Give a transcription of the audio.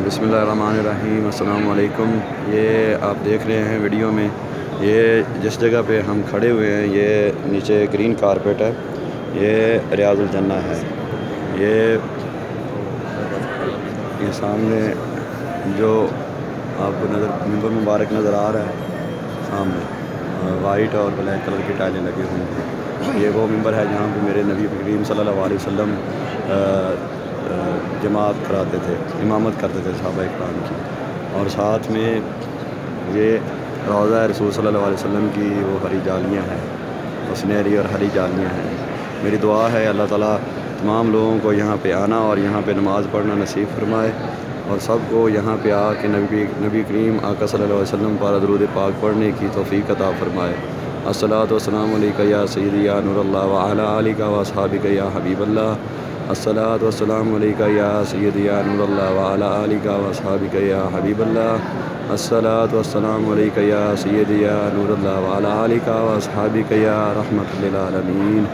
بسم اللہ الرحمن الرحیم، السلام علیکم۔ یہ آپ دیکھ رہے ہیں ویڈیو میں، یہ جس جگہ پہ ہم کھڑے ہوئے ہیں یہ نیچے گرین کارپیٹ ہے، یہ ریاض الجنہ ہے۔ یہ سامنے جو آپ کو ممبر مبارک نظر آ رہا ہے، سامنے وائٹ اور بلیک کلر کی ٹائلیں لگی ہوئی ہیں۔ یہ وہ ممبر ہے جہاں پہ میرے نبی کریم صلی اللہ علیہ وسلم جماعت کراتے تھے، امامت کرتے تھے صحابہ اکرام کی، اور ساتھ میں یہ روضہ رسول صلی اللہ علیہ وسلم کی وہ ہری جالیاں ہیں، وہ سنہری اور ہری جالیاں ہیں۔ میری دعا ہے اللہ تعالیٰ تمام لوگوں کو یہاں پہ آنا اور یہاں پہ نماز پڑھنا نصیب فرمائے، اور سب کو یہاں پہ آ کے نبی کریم آقا صلی اللہ علیہ وسلم پر درود پاک پڑھنے کی توفیق عطا فرمائے۔ الصلاۃ والسلام علیکہ یا سیدی یا نور اللہ وعلی آلک و اصحابک یا حبیب اللہ۔ الصلاۃ والسلام علیکہ یا سیدی یا نور اللہ وعلی آلک و اصحابک یا حبیب اللہ۔ الصلاۃ والسلام علیکہ یا سیدی یا نور اللہ وعلی آلک و اصحابک یا رحمۃ للعالمین۔